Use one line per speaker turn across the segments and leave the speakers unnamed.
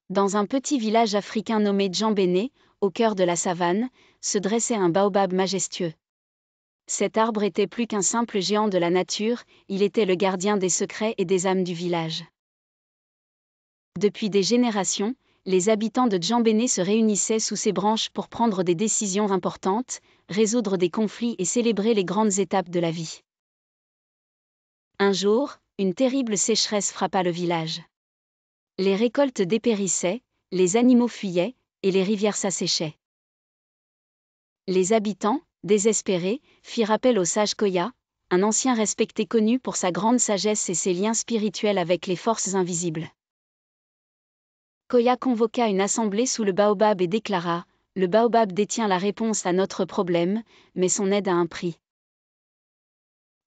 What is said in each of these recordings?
Dans un petit village africain nommé Djambéné, au cœur de la savane, se dressait un baobab majestueux. Cet arbre était plus qu'un simple géant de la nature, il était le gardien des secrets et des âmes du village. Depuis des générations, les habitants de Djambéné se réunissaient sous ses branches pour prendre des décisions importantes, résoudre des conflits et célébrer les grandes étapes de la vie. Un jour, une terrible sécheresse frappa le village. Les récoltes dépérissaient, les animaux fuyaient, et les rivières s'asséchaient. Les habitants, désespérés, firent appel au sage Koya, un ancien respecté connu pour sa grande sagesse et ses liens spirituels avec les forces invisibles. Koya convoqua une assemblée sous le baobab et déclara : « Le baobab détient la réponse à notre problème, mais son aide a un prix.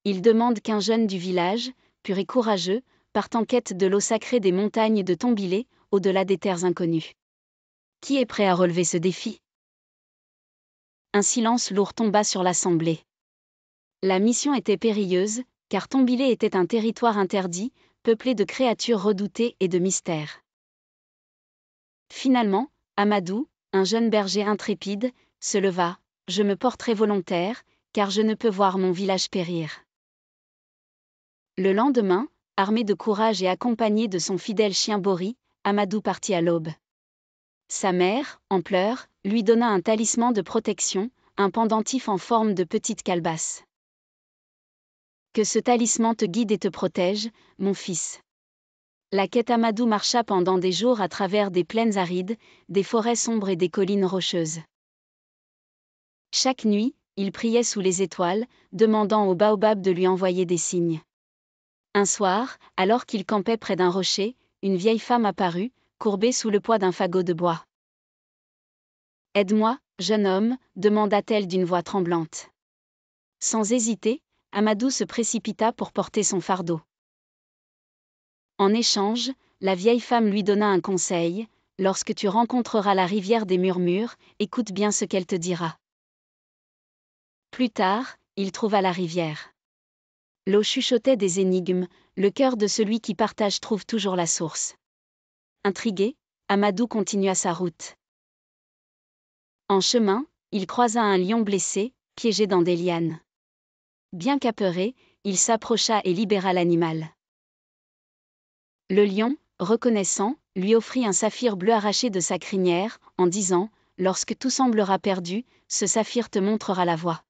Il demande qu'un jeune du village, pur et courageux, parte en quête de l'eau sacrée des montagnes de Tombilé, au-delà des terres inconnues. Qui est prêt à relever ce défi ?» Un silence lourd tomba sur l'assemblée. La mission était périlleuse, car Tombilé était un territoire interdit, peuplé de créatures redoutées et de mystères. Finalement, Amadou, un jeune berger intrépide, se leva : « Je me porterai volontaire, car je ne peux voir mon village périr. » Le lendemain, armé de courage et accompagné de son fidèle chien Bori, Amadou partit à l'aube. Sa mère, en pleurs, lui donna un talisman de protection, un pendentif en forme de petite calebasse. « Que ce talisman te guide et te protège, mon fils. » La quête Amadou marcha pendant des jours à travers des plaines arides, des forêts sombres et des collines rocheuses. Chaque nuit, il priait sous les étoiles, demandant au baobab de lui envoyer des signes. Un soir, alors qu'il campait près d'un rocher, une vieille femme apparut, courbée sous le poids d'un fagot de bois. « Aide-moi, jeune homme » demanda-t-elle d'une voix tremblante. Sans hésiter, Amadou se précipita pour porter son fardeau. En échange, la vieille femme lui donna un conseil : « Lorsque tu rencontreras la rivière des murmures, écoute bien ce qu'elle te dira. » Plus tard, il trouva la rivière. L'eau chuchotait des énigmes, le cœur de celui qui partage trouve toujours la source. Intrigué, Amadou continua sa route. En chemin, il croisa un lion blessé, piégé dans des lianes. Bien qu'apeuré, il s'approcha et libéra l'animal. Le lion, reconnaissant, lui offrit un saphir bleu arraché de sa crinière, en disant : « Lorsque tout semblera perdu, ce saphir te montrera la voie. »